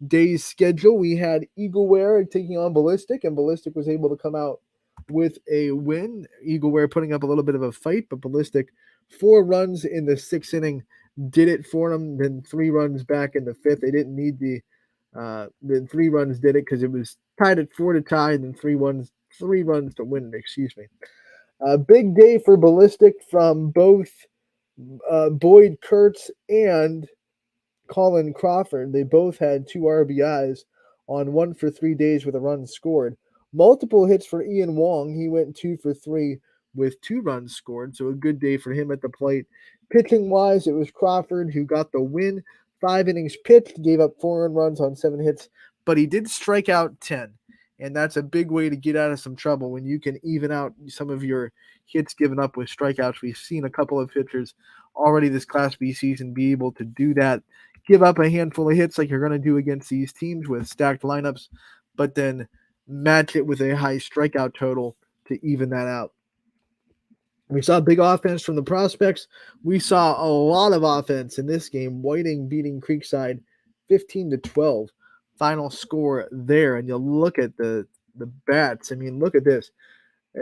day's schedule. We had Eagleware taking on Ballistic, and Ballistic was able to come out with a win. Eagleware putting up a little bit of a fight, but Ballistic 4 runs in the 6th inning did it for them. Then 3 runs back in the 5th. They didn't need the 3 runs did it because it was tied at 4 to tie, and then 3 runs to win it. Excuse me. Big day for Ballistic from both Boyd Kurtz and Colin Crawford. They both had 2 RBIs on 1 for 3 days with a run scored. Multiple hits for Ian Wong. He went 2 for 3 with 2 runs scored, so a good day for him at the plate. Pitching-wise, it was Crawford who got the win. 5 innings pitched, gave up 4 earned runs on 7 hits, but he did strike out 10, and that's a big way to get out of some trouble when you can even out some of your hits given up with strikeouts. We've seen a couple of pitchers already this Class B season be able to do that. Give up a handful of hits like you're going to do against these teams with stacked lineups, but then match it with a high strikeout total to even that out. We saw big offense from the Prospects. We saw a lot of offense in this game. Whiting beating Creekside 15-12. Final score there. And you look at the bats. I mean, look at this.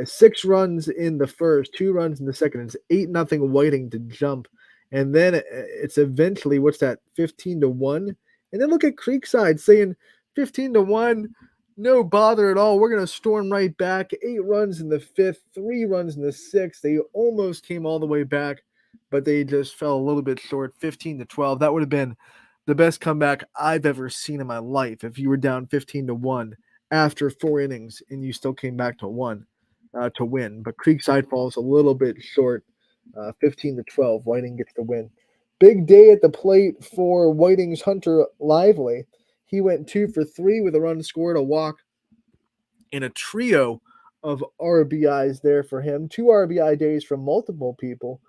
6 runs in the first, 2 runs in the second. It's 8-0 Whiting to jump. And then it's eventually, 15-1. And then look at Creekside saying 15-1. No bother at all. We're going to storm right back. 8 runs in the 5th, 3 runs in the 6th. They almost came all the way back, but they just fell a little bit short, 15-12. That would have been the best comeback I've ever seen in my life if you were down 15-1 after 4 innings and you still came back to win. But Creekside falls a little bit short, 15-12. Whiting gets the win. Big day at the plate for Whiting's Hunter Lively. He went 2 for 3 with a run scored, a walk, and a trio of RBIs there for him. 2 RBI days from multiple people.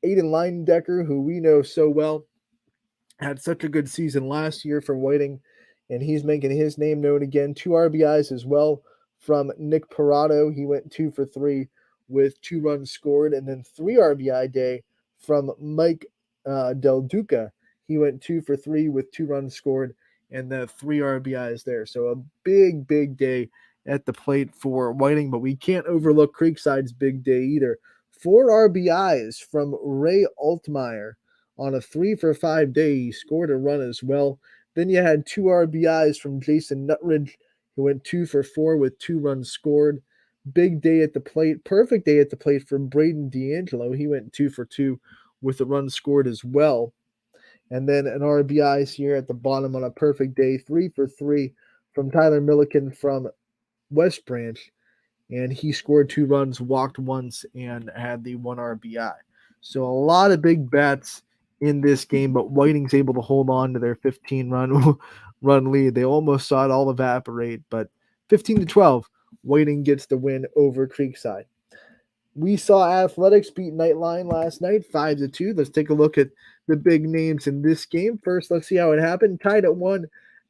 Aiden Leindecker, who we know so well, had such a good season last year for Whiting, and he's making his name known again. 2 RBIs as well from Nick Parado. He went 2 for 3 with 2 runs scored, and then 3 RBI day from Mike Del Duca. He went 2 for 3 with 2 runs scored and the 3 RBIs there. So a big, big day at the plate for Whiting, but we can't overlook Creekside's big day either. 4 RBIs from Ray Altmaier on a 3 for 5 day. He scored a run as well. Then you had 2 RBIs from Jason Nutridge, who went 2 for 4 with 2 runs scored. Big day at the plate. Perfect day at the plate for Braden D'Angelo. He went 2 for 2 with a run scored as well. And then an RBIs here at the bottom on a perfect day, 3 for 3 from Tyler Milliken from West Branch. And he scored 2 runs, walked once, and had the 1 RBI. So a lot of big bats in this game, but Whiting's able to hold on to their 15-run run lead. They almost saw it all evaporate, but 15-12, Whiting gets the win over Creekside. We saw Athletics beat Nightline last night, 5-2. Let's take a look at the big names in this game. First, let's see how it happened. Tied at 1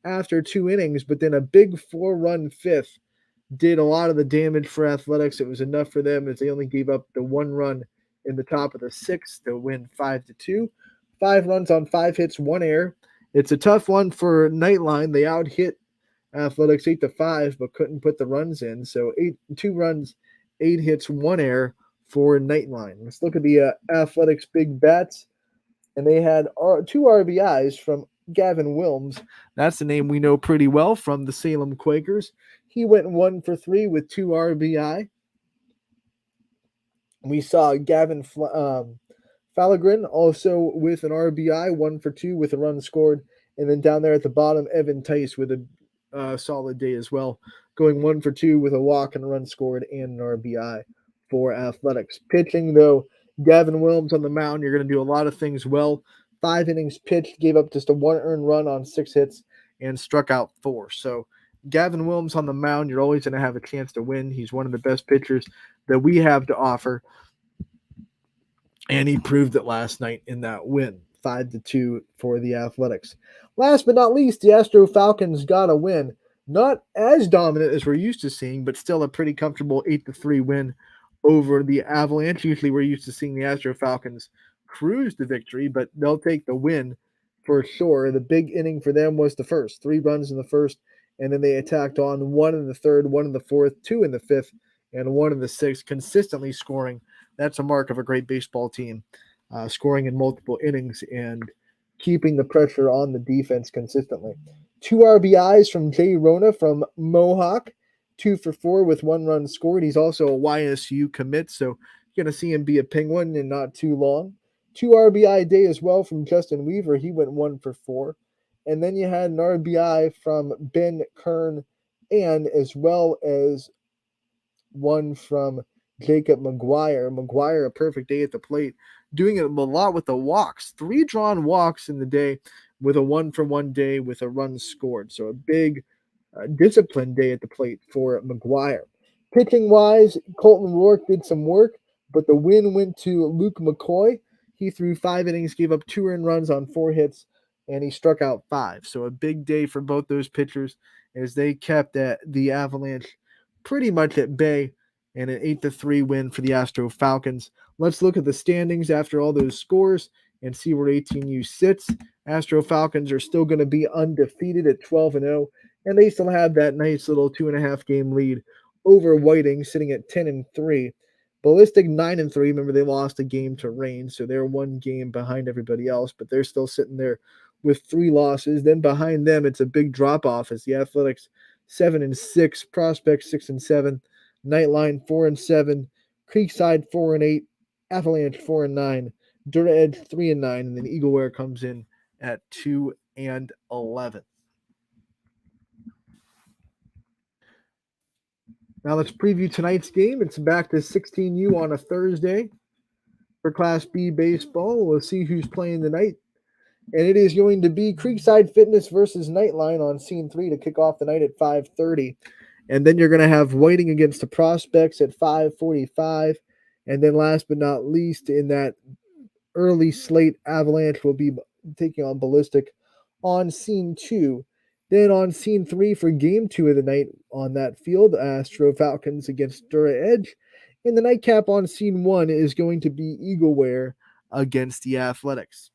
after 2 innings, but then a big 4-run fifth did a lot of the damage for Athletics. It was enough for them as they only gave up the 1 run in the top of the 6th to win 5-2. 5 runs on 5 hits, 1 error. It's a tough one for Nightline. They out-hit Athletics 8-5, but couldn't put the runs in. So 2 runs, 8 hits, 1 error for Nightline. Let's look at the Athletics big bats. And they had 2 RBIs from Gavin Wilms. That's the name we know pretty well from the Salem Quakers. He went 1 for 3 with 2 RBI. We saw Gavin Falagrin also with an RBI, 1 for 2 with a run scored. And then down there at the bottom, Evan Tice with a solid day as well, going 1 for 2 with a walk and a run scored and an RBI for Athletics. Pitching, though, Gavin Wilms on the mound, you're going to do a lot of things well. 5 innings pitched, gave up just a 1 earned run on 6 hits, and struck out 4. So Gavin Wilms on the mound, you're always going to have a chance to win. He's one of the best pitchers that we have to offer, and he proved it last night in that win, 5-2 for the Athletics. Last but not least, the Astro Falcons got a win. Not as dominant as we're used to seeing, but still a pretty comfortable 8-3 win over the Avalanche. Usually we're used to seeing the Astro Falcons cruise to victory, but they'll take the win for sure. The big inning for them was the first. 3 runs in the first, and then they attacked on 1 in the third, 1 in the fourth, 2 in the fifth, and 1 in the sixth, consistently scoring. That's a mark of a great baseball team, scoring in multiple innings and keeping the pressure on the defense consistently. 2 RBIs from Jay Rona from Mohawk, 2 for 4 with 1 run scored. He's also a YSU commit, so you're going to see him be a Penguin in not too long. 2 RBI day as well from Justin Weaver. He went 1 for 4. And then you had an RBI from Ben Kern, and as well as one from Jacob McGuire. McGuire, a perfect day at the plate, doing it a lot with the walks. 3 drawn walks in the day with a 1-for-1 day with a run scored. So a big disciplined day at the plate for McGuire. Pitching-wise, Colton Rourke did some work, but the win went to Luke McCoy. He threw 5 innings, gave up 2 earned runs on 4 hits, and he struck out 5. So a big day for both those pitchers as they kept the Avalanche pretty much at bay, and an 8-3 win for the Astro Falcons. Let's look at the standings after all those scores and see where 18U sits. Astro Falcons are still going to be undefeated at 12-0, and they still have that nice little 2.5 game lead over Whiting, sitting at 10-3. Ballistic 9-3. Remember, they lost a game to Rain, so they're 1 game behind everybody else, but they're still sitting there with 3 losses. Then behind them, it's a big drop-off as the Athletics 7-6, Prospect 6-7, Nightline 4-7, Creekside 4-8, Avalanche 4-9, Dirt Edge 3-9, and then Eagleware comes in at 2-11. Now let's preview tonight's game. It's back to 16U on a Thursday for Class B baseball. We'll see who's playing tonight. And it is going to be Creekside Fitness versus Nightline on Scene 3 to kick off the night at 5:30. And then you're going to have Whiting against the Prospects at 5:45. And then last but not least, in that early slate, Avalanche will be taking on Ballistic on Scene 2. Then on Scene 3 for Game 2 of the night on that field, Astro Falcons against Dura Edge. And the nightcap on Scene 1 is going to be Eagleware against the Athletics.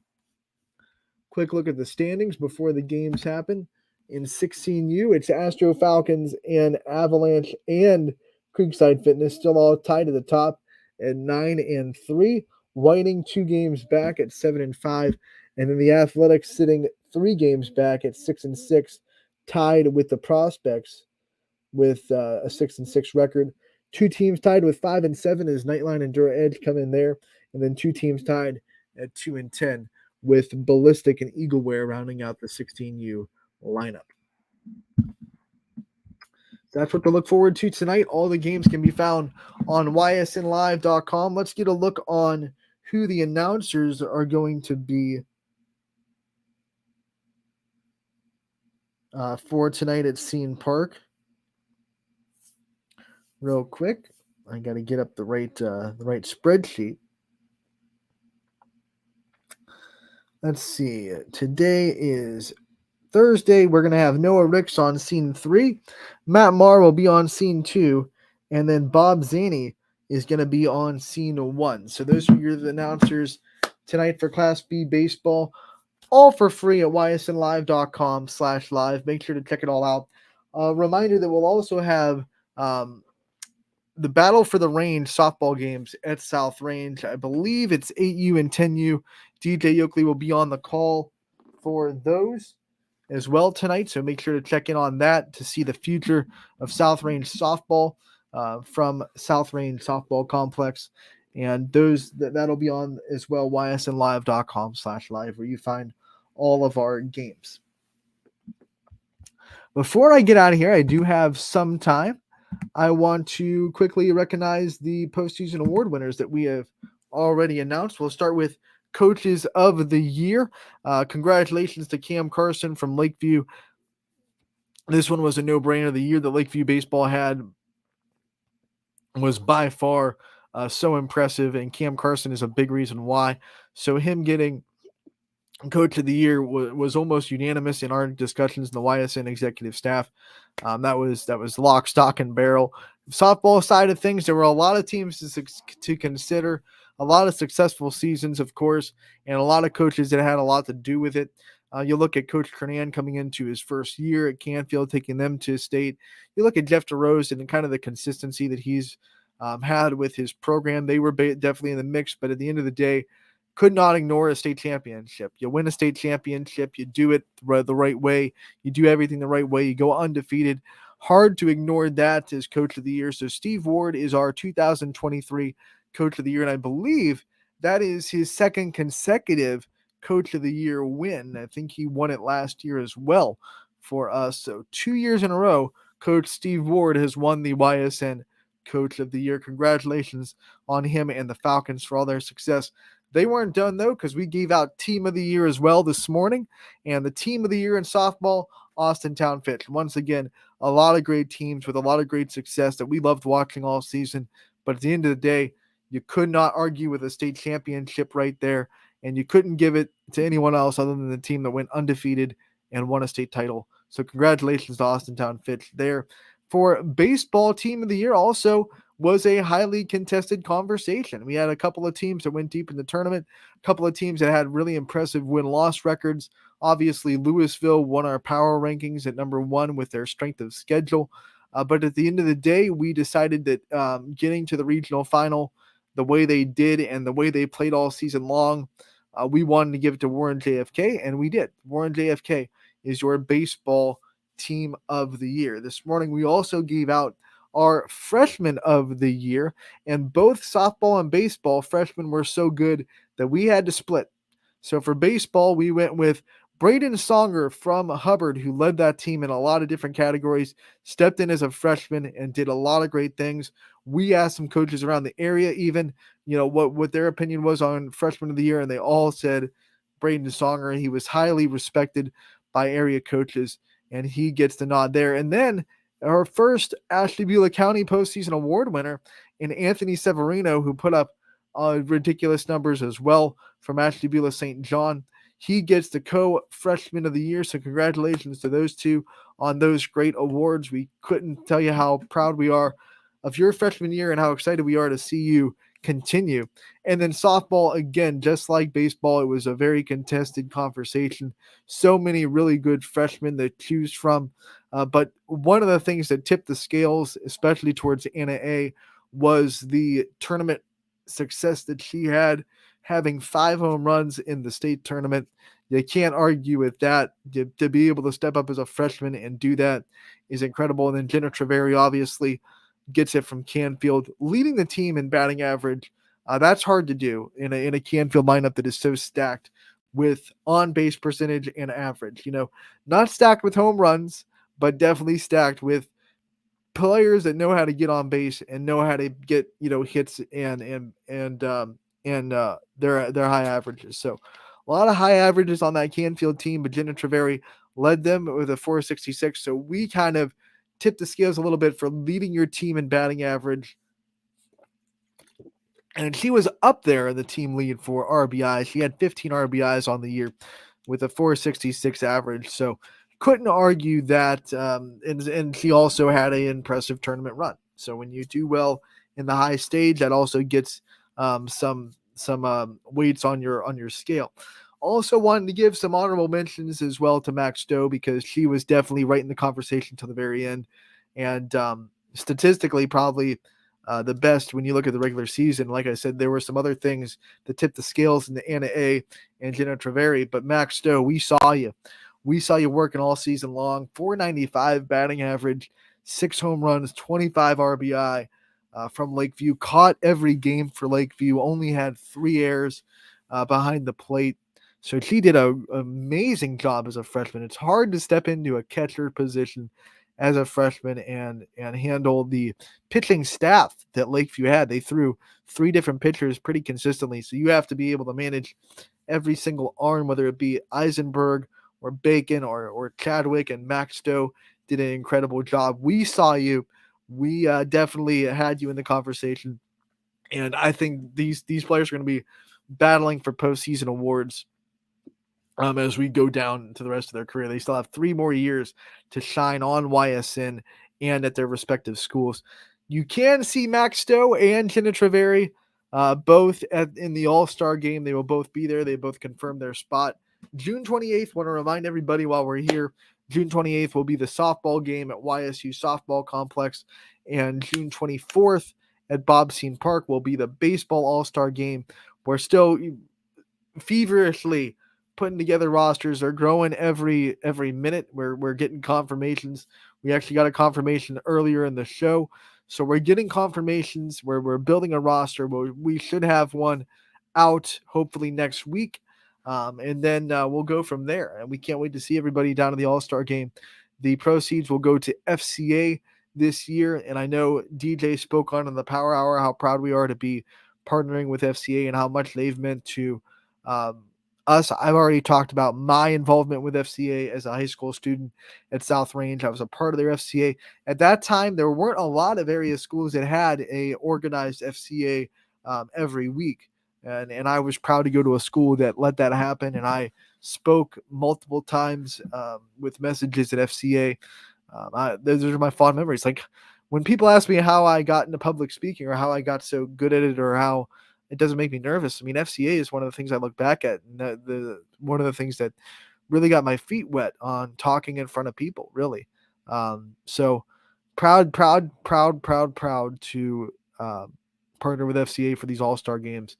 Quick look at the standings before the games happen. In 16U, it's Astro Falcons and Avalanche and Creekside Fitness still all tied at the top at 9-3. Whiting 2 games back at 7-5. And then the Athletics sitting 3 games back at 6-6, tied with the Prospects with a 6-6 record. 2 teams tied with 5-7 as Nightline and Dura Edge come in there. And then 2 teams tied at 2-10, with Ballistic and Eagleware rounding out the 16U lineup. That's what to look forward to tonight. All the games can be found on ysnlive.com. Let's get a look on who the announcers are going to be for tonight at Scene Park. Real quick, I got to get up the right spreadsheet. Let's see. Today is Thursday. We're going to have Noah Ricks on Scene 3. Matt Marr will be on Scene 2. And then Bob Zaney is going to be on Scene 1. So those are your announcers tonight for Class B baseball. All for free at ysnlive.com/live. Make sure to check it all out. Reminder that we'll also have the Battle for the Range softball games at South Range. I believe it's 8U and 10U. DJ Yoakley will be on the call for those as well tonight, so make sure to check in on that to see the future of South Range softball from South Range Softball Complex. And that'll be on as well, ysnlive.com/live, where you find all of our games. Before I get out of here, I do have some time. I want to quickly recognize the postseason award winners that we have already announced. We'll start with Coaches of the Year. Congratulations to Cam Carson from Lakeview. This one was a no-brainer. The year that Lakeview baseball had was by far so impressive, and Cam Carson is a big reason why. So him getting Coach of the Year was almost unanimous in our discussions in the YSN executive staff. That was lock, stock, and barrel. Softball side of things, there were a lot of teams to consider, a lot of successful seasons, of course, and a lot of coaches that had a lot to do with it. You look at Coach Kernan coming into his first year at Canfield, taking them to state. You look at Jeff DeRose and kind of the consistency that he's had with his program. They were definitely in the mix, but at the end of the day, could not ignore a state championship. You win a state championship, you do it the right way, you do everything the right way, you go undefeated. Hard to ignore that as Coach of the Year. So Steve Ward is our 2023 Coach of the Year, and I believe that is his second consecutive Coach of the Year win. I think he won it last year as well for us. So 2 years in a row, Coach Steve Ward has won the YSN Coach of the Year. Congratulations on him and the Falcons for all their success. They weren't done, though, because we gave out Team of the Year as well this morning. And the Team of the Year in softball, Austintown Fitch. Once again, a lot of great teams with a lot of great success that we loved watching all season. But at the end of the day, you could not argue with a state championship right there. And you couldn't give it to anyone else other than the team that went undefeated and won a state title. So congratulations to Austintown Fitch there. For baseball, Team of the Year also was a highly contested conversation. We had a couple of teams that went deep in the tournament, a couple of teams that had really impressive win-loss records. Obviously, Louisville won our power rankings at number 1 with their strength of schedule. But at the end of the day, we decided that getting to the regional final the way they did and the way they played all season long, we wanted to give it to Warren JFK, and we did. Warren JFK is your baseball Team of the Year. This morning, we also gave out our Freshman of the Year, and both softball and baseball freshmen were so good that we had to split. So for baseball, we went with Braden Songer from Hubbard, who led that team in a lot of different categories, stepped in as a freshman and did a lot of great things. We asked some coaches around the area even, what their opinion was on Freshman of the Year, and they all said Braden Songer. He was highly respected by area coaches, and he gets the nod there. And then our first Ashtabula County postseason award winner in Anthony Severino, who put up ridiculous numbers as well from Ashtabula St. John. He gets the co-freshman of the year. So congratulations to those two on those great awards. We couldn't tell you how proud we are of your freshman year and how excited we are to see you continue. And then softball, again, just like baseball, it was a very contested conversation. So many really good freshmen to choose from. But one of the things that tipped the scales, especially towards Anna A., was the tournament success that she had, having 5 home runs in the state tournament. You can't argue with that. To be able to step up as a freshman and do that is incredible. And then Jenna Treveri obviously gets it from Canfield, leading the team in batting average That's hard to do in a Canfield lineup that is so stacked with on-base percentage and average. Not stacked with home runs, but definitely stacked with players that know how to get on base and know how to get hits and their high averages. So a lot of high averages on that Canfield team, but Jenna Treveri led them with a 466. So we kind of tipped the scales a little bit for leading your team in batting average. And she was up there in the team lead for RBI. She had 15 RBIs on the year with a 466 average. So couldn't argue that. And she also had an impressive tournament run. So when you do well in the high stage, that also gets some weights on your scale. Also wanted to give some honorable mentions as well to Max Stowe, because she was definitely right in the conversation till the very end. And statistically, probably the best when you look at the regular season. Like I said, there were some other things that tipped the scales in the Anna A and Jenna Treveri, but Max Stowe, we saw you. We saw you working all season long. 495 batting average, 6 home runs, 25 RBI from Lakeview. Caught every game for Lakeview. Only had 3 errors behind the plate. So she did an amazing job as a freshman. It's hard to step into a catcher position as a freshman and handle the pitching staff that Lakeview had. They threw 3 different pitchers pretty consistently. So you have to be able to manage every single arm, whether it be Eisenberg or Bacon or Chadwick, and Max Stowe did an incredible job. We saw you. We definitely had you in the conversation. And I think these players are going to be battling for postseason awards as we go down to the rest of their career. They still have 3 more years to shine on YSN and at their respective schools. You can see Max Stowe and Jenna Treveri both in the All-Star game. They will both be there. They both confirmed their spot. June 28th, want to remind everybody while we're here, June 28th will be the softball game at YSU Softball Complex, and June 24th at Bobsine Park will be the baseball All-Star game. We're still feverishly putting together rosters. Are growing every minute. We're getting confirmations. We actually got a confirmation earlier in the show, so we're getting confirmations where we're building a roster. We should have one out hopefully next week, and then we'll go from there. And we can't wait to see everybody down in the All-Star game. The proceeds will go to FCA this year, and I know DJ spoke on in the Power Hour how proud we are to be partnering with FCA and how much they've meant to us. I've already talked about my involvement with FCA as a high school student at South Range. I was a part of their FCA. At that time, there weren't a lot of area schools that had a organized FCA every week. And I was proud to go to a school that let that happen. And I spoke multiple times with messages at FCA. Those are my fond memories. Like when people ask me how I got into public speaking or how I got so good at it or how it doesn't make me nervous. I mean, FCA is one of the things I look back at, and one of the things that really got my feet wet on talking in front of people, really. So proud to partner with FCA for these All-Star games.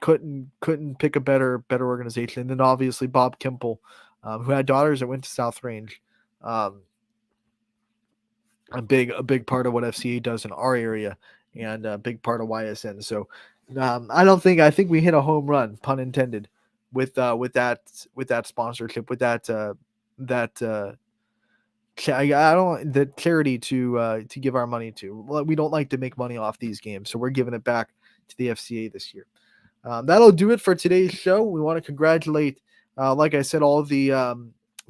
Couldn't pick a better organization. And then obviously Bob Kimple, who had daughters that went to South Range. A big part of what FCA does in our area, and a big part of YSN. So I think we hit a home run, pun intended, with that sponsorship, with the charity to give our money to. We don't like to make money off these games, so we're giving it back to the FCA this year. That'll do it for today's show. We want to congratulate, like I said, all of the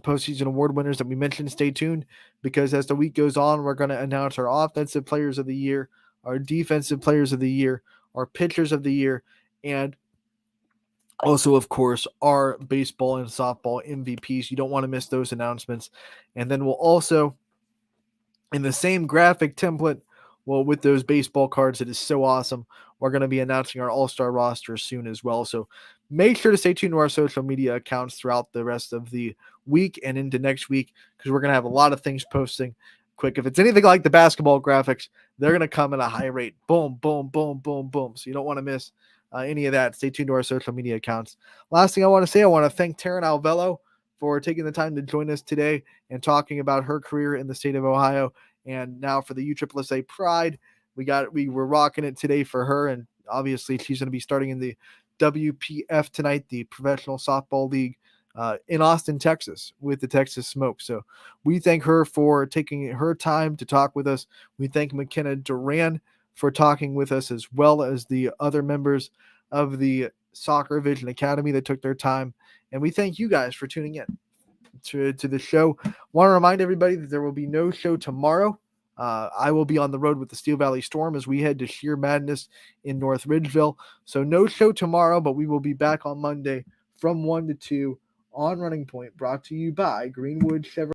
postseason award winners that we mentioned. Stay tuned, because as the week goes on, we're going to announce our offensive players of the year, our defensive players of the year, our pitchers of the year, and also, of course, our baseball and softball MVPs. You don't want to miss those announcements. And then we'll also, in the same graphic template, with those baseball cards, it is so awesome, we're going to be announcing our all-star roster soon as well. So make sure to stay tuned to our social media accounts throughout the rest of the week and into next week, because we're going to have a lot of things posting quick. If it's anything like the basketball graphics, they're going to come at a high rate. Boom, boom, boom, boom, boom. So you don't want to miss any of that. Stay tuned to our social media accounts. Last thing I want to say, I want to thank Taryn Alvello for taking the time to join us today and talking about her career in the state of Ohio. And now for the USSSA Pride, we were rocking it today for her, and obviously she's going to be starting in the WPF tonight, the Professional Softball League in Austin, Texas, with the Texas Smoke. So we thank her for taking her time to talk with us. We thank McKenna Duran for talking with us, as well as the other members of the Soccer Vision Academy that took their time. And we thank you guys for tuning in to the show. Want to remind everybody that there will be no show tomorrow. I will be on the road with the Steel Valley Storm as we head to Sheer Madness in North Ridgeville. So no show tomorrow, but we will be back on Monday from 1 to 2 on Running Point, brought to you by Greenwood Chevrolet.